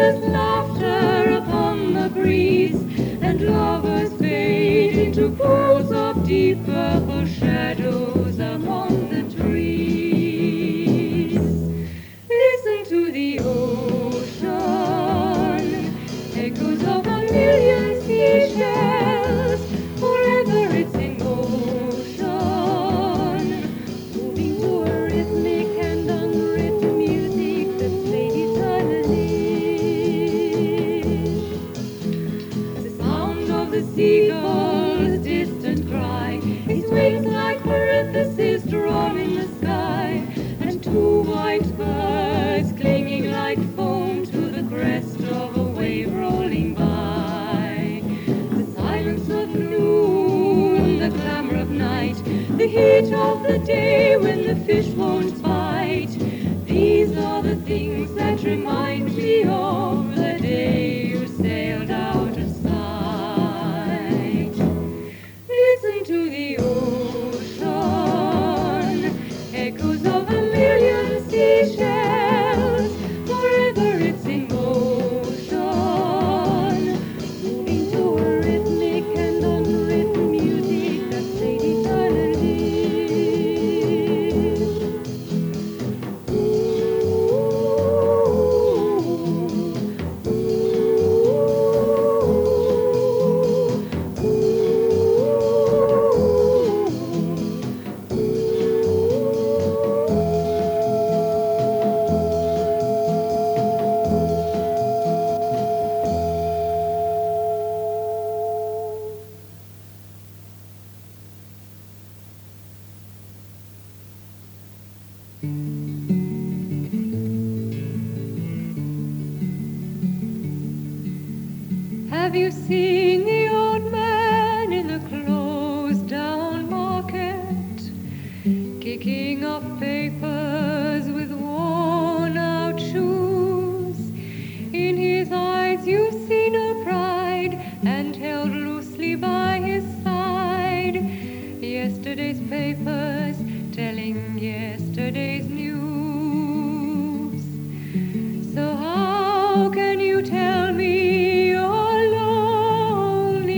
endless laughter upon the breeze, and lovers fade into pools of deep purple shadows among the trees. Listen to the ocean, echoes of a million seashells, forever it's in motion, moving to a rhythmic and unwritten music that's played eternally. The sound of the seagull's distant cry, its wings like parentheses drawn in the sky, and two white birds clinging like foam to the crest of a wave rolling by. The silence of noon, the clamor of night, the heat of the day when the fish won't bite. These are the things that remind me of the day you sailed out of sight. Listen to the ocean, echoes of a million seashells, forever it's in motion, moving to a rhythmic and unwritten music that's played eternally. Have you seen the old man in the closed down market, kicking off papers with worn out shoes? In his eyes you see no pride, and held loosely by his side yesterday's papers telling yesterday's news. So how can you tell me you're lonely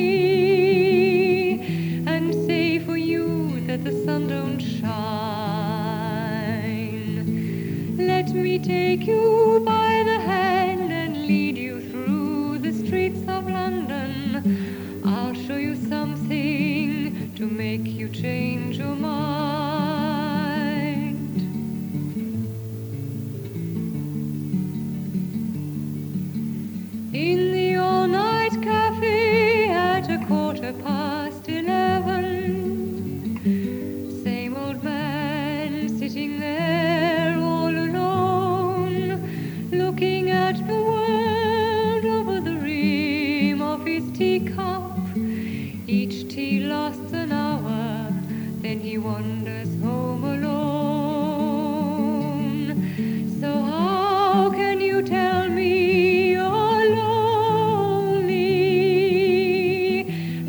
and say for you that the sun don't shine? Let me take you by the hand and lead you through the streets of London. I'll show you something to make you change your mind. In the all-night cafe at 11:15, same old man sitting there all alone, looking at the world over the rim of his teacup. Each tea lasts an hour, then he wanders home alone. So how can you tell me you're lonely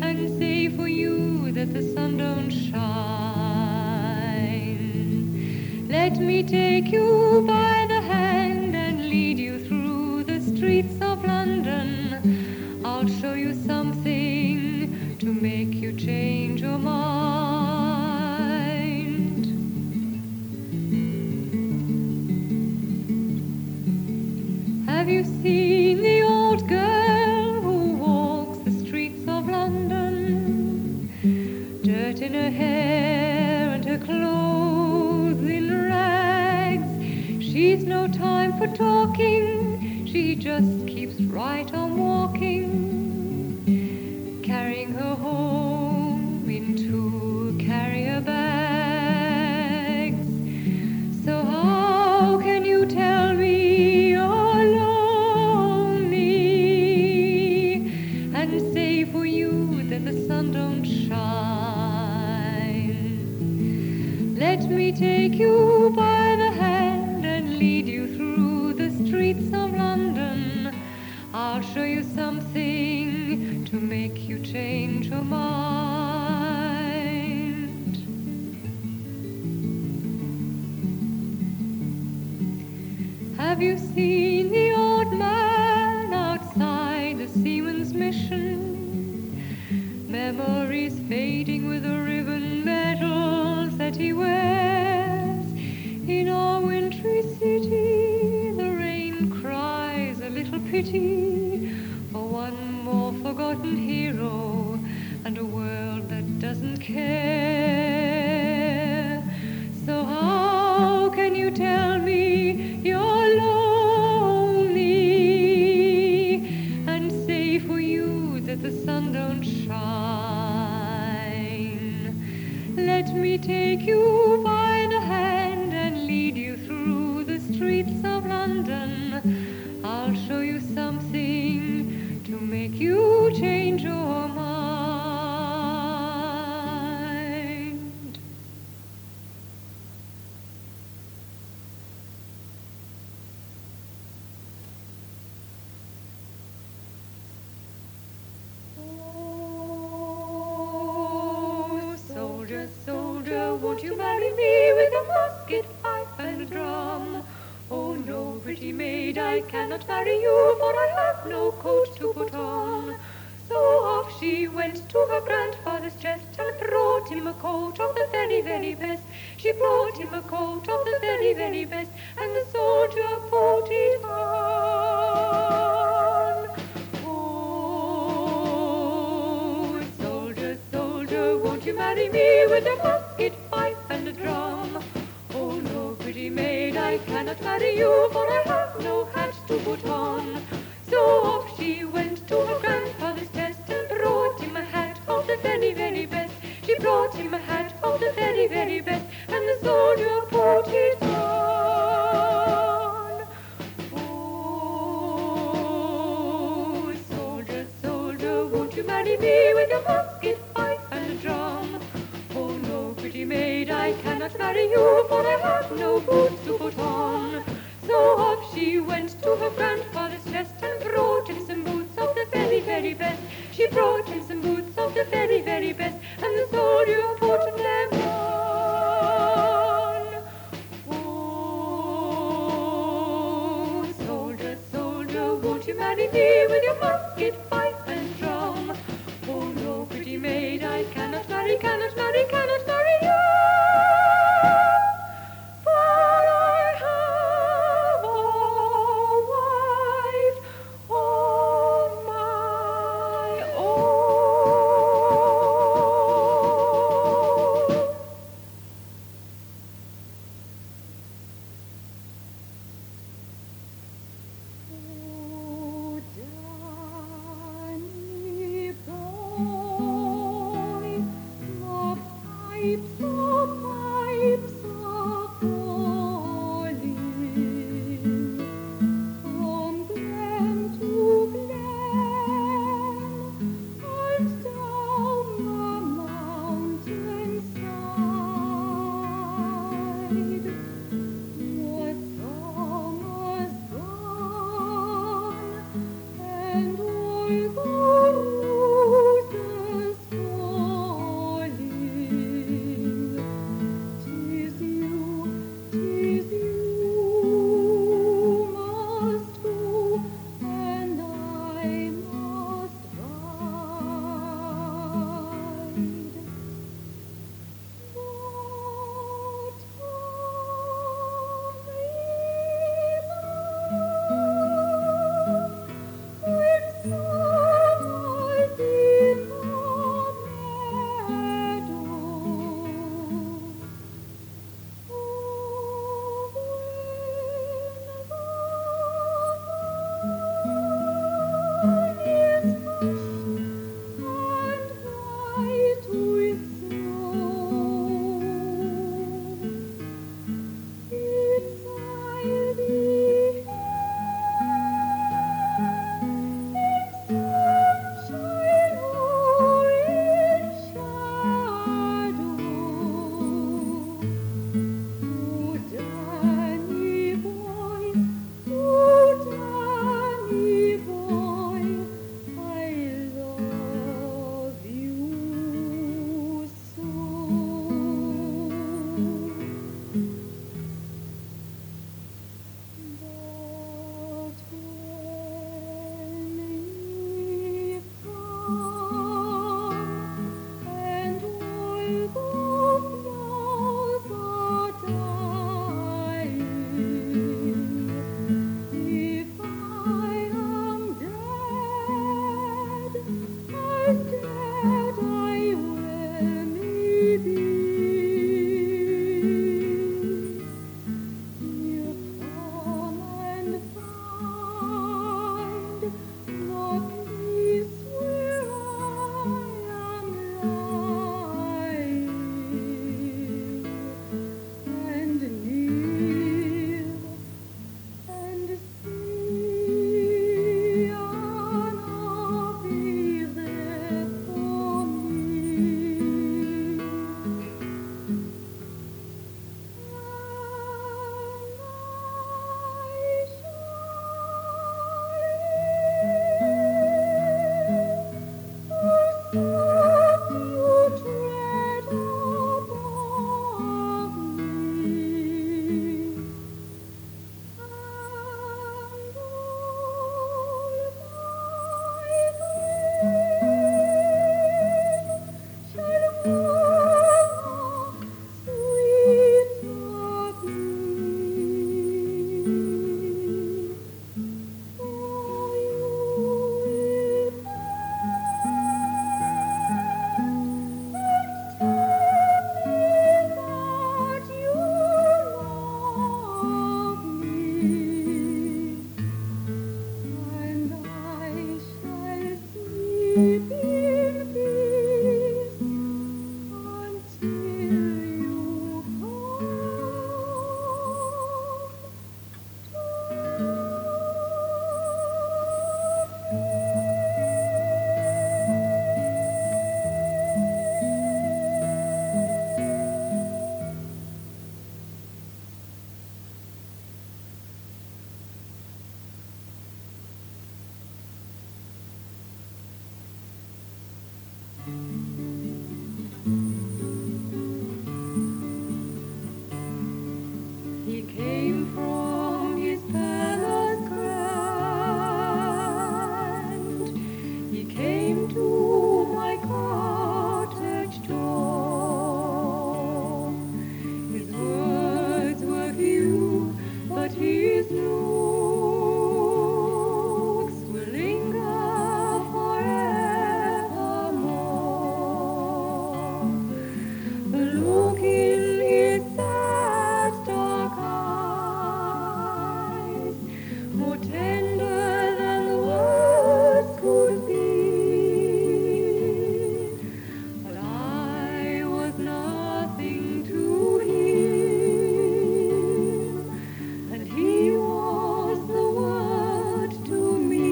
and say for you that the sun don't shine? Let me take you by the hand and lead you through the streets of London. I'll show you something to make you change your mind. Have you seen the old girl who walks the streets of London? Dirt in her hair and her clothes in rags. She's no time for talking, she just keeps right on walking, carrying her home in two carrier bags. So how can you tell me you're lonely and say for you that the sun don't shine? Let me take you by the hand and lead you through the streets of London. I'll show you something to make you change your mind. Have you seen the old man pity for one more forgotten hero and a world that doesn't care. So how can you tell me you're lonely and say for you that the sun don't shine? Let me take you by the hand and lead you through the streets of London. I'll show you something to make you change your mind. Oh, soldier, soldier, won't you marry me with a musket, pipe, and a drum? Oh, no, pretty maid, I cannot marry you, for I have no coat to put on. So off she went to her grandfather's chest and brought him a coat of the very, very best. She brought him a coat of the very, very best, and the soldier put it on. Oh, soldier, soldier, won't you marry me with a musket, pipe, and a drum? Oh, no, pretty maid, I cannot marry you, for I have no hat to put on. So off she went to her grandfather's chest and brought him a hat of the very, very best. She brought him a hat of the very, very best, and the soldier put it on. Oh, soldier, soldier, won't you marry me with a musket, pipe, and a drum? Oh, no, pretty maid, I cannot marry you, for I have no boots to put on. So off she went to her grandfather's chest and brought him some boots of the very, very best. She brought him some boots of the very, very best, and the soldier put them on. Oh, soldier, soldier, won't you marry me with your musket, pipe, and drum? Oh, no, pretty maid, I cannot marry, cannot marry, cannot marry you. For I have a wife of my own. Oh, Danny boy, the pipe sleep in peace until you He came from his palace grand. He came to my cottage door. His words were few, but his looks will linger forevermore. The look in his sad dark eyes, more tender than the words could be. But I was nothing to him, and he was the word to me.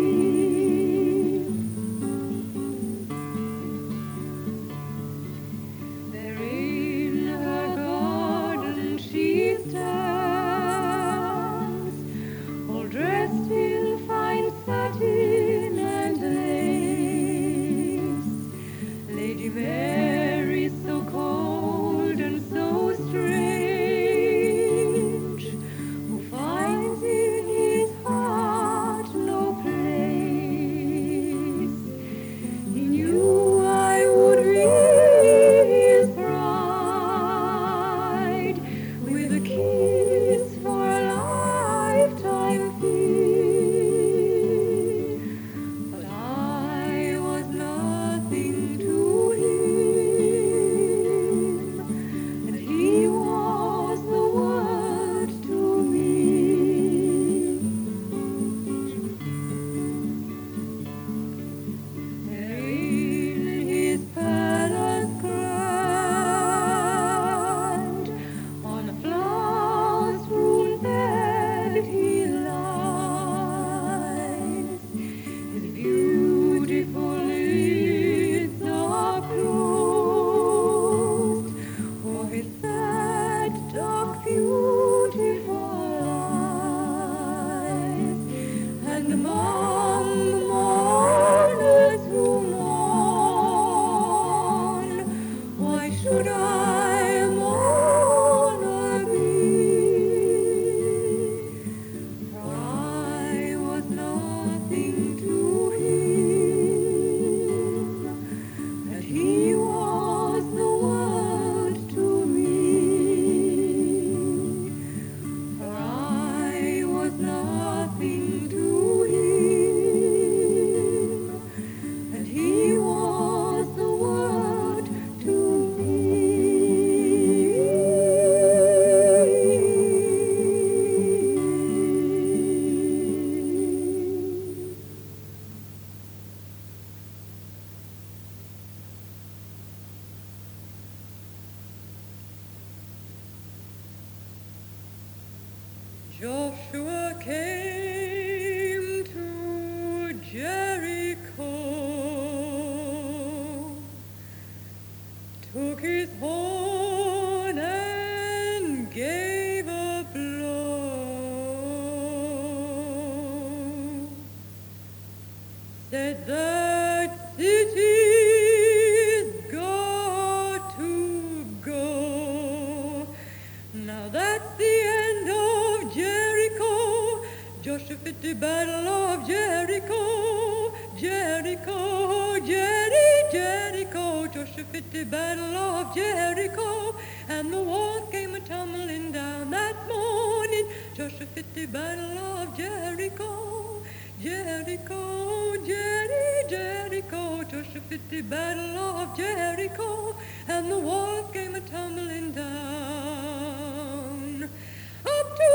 There in her garden she stands, all dressed in fine satin and lace. Lady Mary, so cold and so strange, who finds in his heart no place. He knew I would be his bride, with a kiss for a lifetime fee. But I was nothing to him, and he was the word to me. There in his palace grand, on a flower-strewn bed he lies. His beautiful lids are closed, for his sad, dark, beautiful eyes. And among the mourners who mourn, why should I a mourner be? For I was nothing to him, and he was the word to me. For I was nothing to him, and he was the word to me. Joshua came to Jericho, took his horn and gave a blow, said that city's got to go. Now that's the end of Jericho. Joshua fit the battle of Jericho. Jericho, Jericho. Joshua fit the battle of Jericho. And the wall came a-tumbling down that morning. Joshua fit the battle of Jericho. Jericho, Jericho. Joshua fit the battle of Jericho. And the wall came a-tumbling down. Up to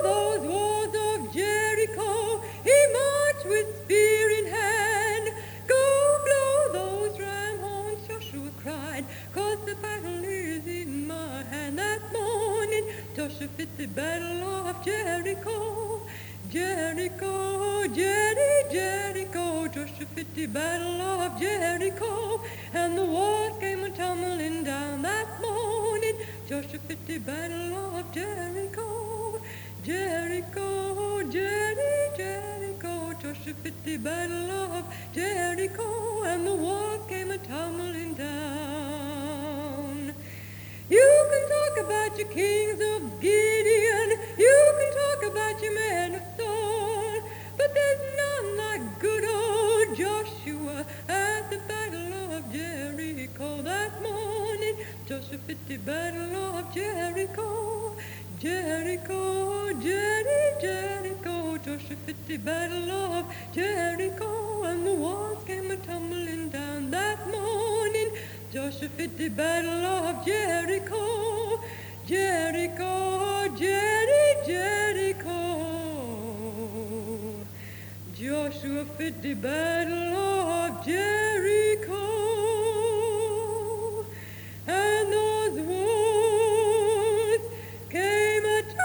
those walls of Jericho he marched with spear in hand. Go blow Joshua fit the battle of Jericho, and the walls came a-tumbling down that morning. Joshua fit the battle of Jericho, Jericho, Jericho. Joshua fit the battle of Jericho, and the walls came a-tumbling down. You can talk about your kings of Gideon, you can talk about your men of stone, but there's none like good old Joshua at the battle of Jericho that morning. Joshua fit the battle of Jericho, Jericho, Jericho. Joshua fit the battle of Jericho, and the walls came a-tumbling down that morning. Joshua fit the battle of Jericho, Jericho, Jericho. Joshua fit the battle of Jericho, and those walls came a-tumbling down.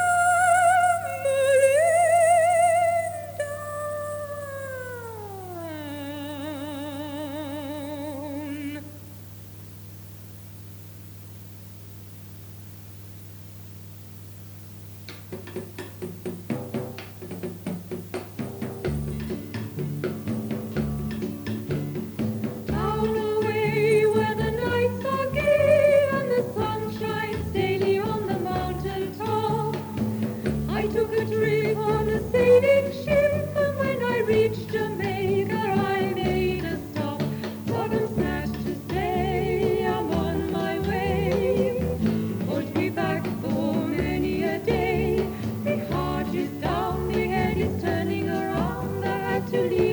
Down away where the nights are gay and the sun shines daily on the mountain top, I took a trip on a sailing ship, and when I reached Jamaica I made a stop. But I'm sad to say I'm on my way, won't be back for many a day. The heart is down, the head is turning around, I had to leave